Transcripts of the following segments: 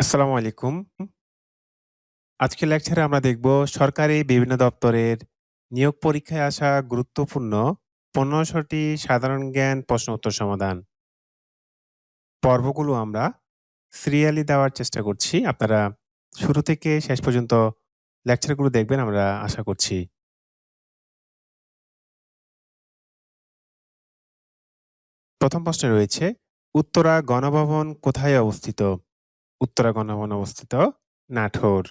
আসসালামু আলাইকুম। আজকের লেকচারে আমরা দেখব সরকারি বিভিন্ন দপ্তরের নিয়োগ পরীক্ষায় আসা গুরুত্বপূর্ণ ১৫টি সাধারণ জ্ঞান প্রশ্ন উত্তর সমাধান। পর্বগুলো আমরা সিরিয়ালি দেওয়ার চেষ্টা করছি। আপনারা শুরু থেকে শেষ পর্যন্ত লেকচারগুলো দেখবেন আমরা আশা করছি। ১ম প্রশ্নে রয়েছে, উত্তরা গণভবন কোথায় অবস্থিত? উত্তরা গণভবন অবস্থিত নাটোর।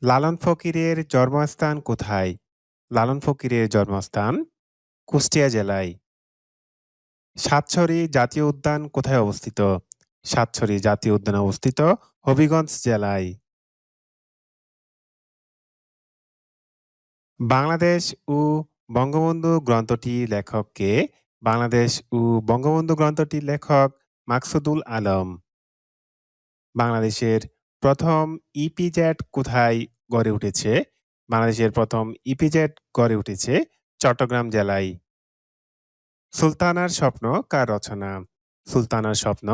লালন ফকিরের জন্মস্থান কোথায়? লালন ফকিরের জন্মস্থান কুষ্টিয়া জেলায়। সাতছড়ি জাতীয় উদ্যান কোথায় অবস্থিত? সাতছড়ি জাতীয় উদ্যান অবস্থিত হবিগঞ্জ জেলায়। বাংলাদেশ ও বঙ্গবন্ধু গ্রন্থটির লেখক কে? বাংলাদেশ ও বঙ্গবন্ধু গ্রন্থটির লেখক মাকসুদুল আলম। বাংলাদেশের প্রথম ইপিজেড কোথায় গড়ে উঠেছে? বাংলাদেশের প্রথম ইপিজেড গড়ে উঠেছে চট্টগ্রাম জেলায়। সুলতানার স্বপ্ন কার রচনা? সুলতানার স্বপ্ন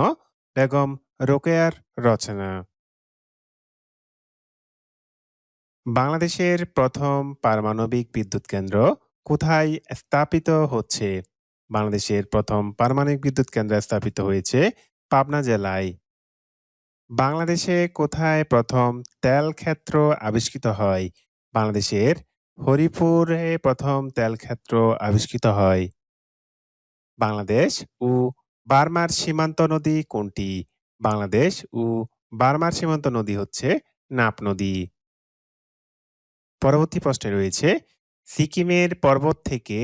বেগম রোকেয়ার রচনা। বাংলাদেশের প্রথম পারমাণবিক বিদ্যুৎ কেন্দ্র কোথায় স্থাপিত হচ্ছে? বাংলাদেশের প্রথম পারমাণবিক বিদ্যুৎ কেন্দ্র স্থাপিত হয়েছে পাবনা জেলায়। বাংলাদেশে কোথায় প্রথম তেল ক্ষেত্র আবিষ্কৃত হয়? বাংলাদেশের হরিপুরে প্রথম তেল ক্ষেত্র আবিষ্কৃত হয়। বাংলাদেশ ও বার্মার সীমান্ত নদী কোনটি? বাংলাদেশ ও বার্মার সীমান্ত নদী হচ্ছে নাপ নদী। পরবর্তী প্রশ্নে রয়েছে, সিকিমের পর্বত থেকে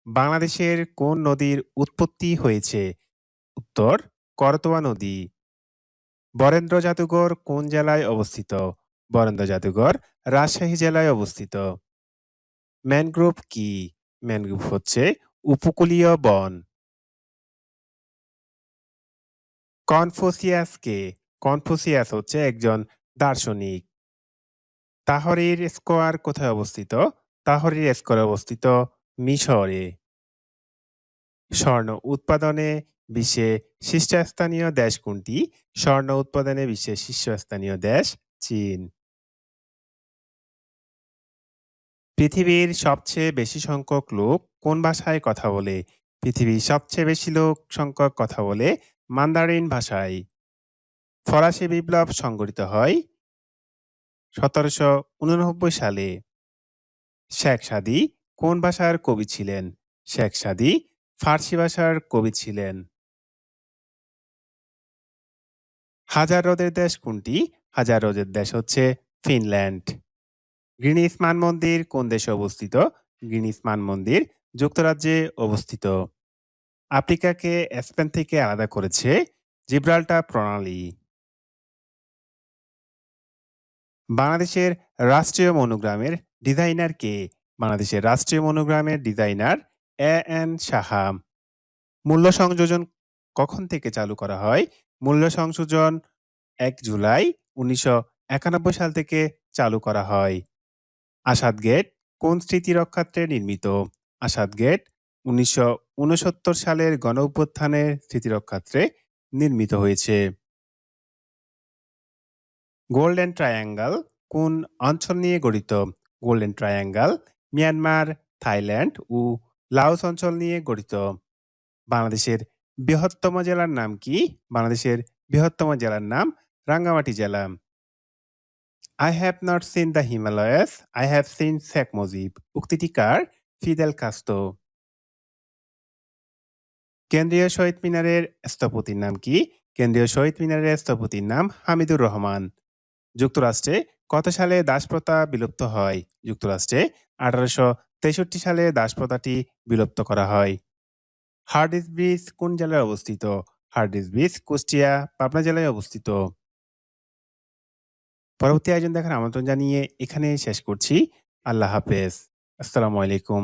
বাংলাদেশের কোন নদীর উৎপত্তি হয়েছে? উত্তর করতোয়া নদী। বরেন্দ্র জাদুঘর কোন জেলায় অবস্থিত? বরেন্দ্র জাদুঘর রাজশাহী জেলায় অবস্থিত। ম্যানগ্রোভ কি? ম্যানগ্রোভ হচ্ছে উপকূলীয় বন। কনফুসিয়াস কে? কনফুসিয়াস হচ্ছে একজন দার্শনিক। তাহরির স্কোয়ার কোথায় অবস্থিত? তাহরির স্কোয়ার অবস্থিত মিশরে। স্বর্ণ উৎপাদনে বিশ্বে শীর্ষস্থানীয় দেশ কোনটি? স্বর্ণ উৎপাদনে বিশ্বের শীর্ষস্থানীয় দেশ চীন। পৃথিবীর সবচেয়ে বেশি সংখ্যক লোক কোন ভাষায় কথা বলে? পৃথিবীর সবচেয়ে বেশি লোক সংখ্যক কথা বলে মান্দারিন ভাষায়। ফরাসি বিপ্লব সংঘটিত হয় ১৭৮৯ সালে। শেখ সাদী কোন ভাষার কবি ছিলেন? শেখ সাদী ফার্সি ভাষার কবি ছিলেন। হাজার হ্রদের দেশ কোনটি? হাজার হ্রদের দেশ হচ্ছে ফিনল্যান্ড। গ্রিনিচ মানমন্দির কোন দেশে অবস্থিত? গ্রিনিচ মানমন্দির যুক্তরাজ্যে অবস্থিত। আফ্রিকাকে স্পেন থেকে আলাদা করেছে জিব্রাল্টার প্রণালী। বাংলাদেশের রাষ্ট্রীয় মনোগ্রামের ডিজাইনার কে? বাংলাদেশের রাষ্ট্রীয় মনোগ্রামের ডিজাইনার এ.এন. সাহা। মূল্য সংযোজন কখন থেকে চালু করা হয়? মূল্য সংযোজন ১ জুলাই ১৯৯১ সাল থেকে চালু করা হয়। আসাদ গেট কোন স্মৃতি রক্ষার্থে নির্মিত? আসাদ গেট ১৯৬৯ সালের গণঅভ্যুত্থানের স্মৃতি রক্ষার্থে নির্মিত হয়েছে। গোল্ডেন ট্রায়াঙ্গল কোন অঞ্চল নিয়ে গঠিত? গোল্ডেন ট্রায়াঙ্গল মিয়ানমার, থাইল্যান্ড ও লাওস অঞ্চল নিয়ে গঠিত। বাংলাদেশের বৃহত্তম জেলার নাম কি? বাংলাদেশের বৃহত্তম জেলার নাম রাঙ্গামাটি জেলা। I have not seen the Himalayas, I have seen Sheikh Mujib উক্তিটি কার? ফিদেল কাস্তো। কেন্দ্রীয় শহীদ মিনারের স্থপতির নাম কি? কেন্দ্রীয় শহীদ মিনারের স্থপতির নাম হামিদুর রহমান। যুক্তরাষ্ট্রে কত সালে দাসপ্রথা বিলুপ্ত হয়? যুক্তরাষ্ট্রে ১৮৬৩ সালে দাসপ্রথাটি বিলুপ্ত করা হয়। হার্ডিঞ্জ ব্রিজ কোন জেলায় অবস্থিত? হার্ডিঞ্জ ব্রিজ কুষ্টিয়া, পাবনা জেলায় অবস্থিত। পরবর্তী আয়োজন দেখার আমন্ত্রণ জানিয়ে এখানে শেষ করছি। আল্লাহ হাফেজ। আসসালামু আলাইকুম।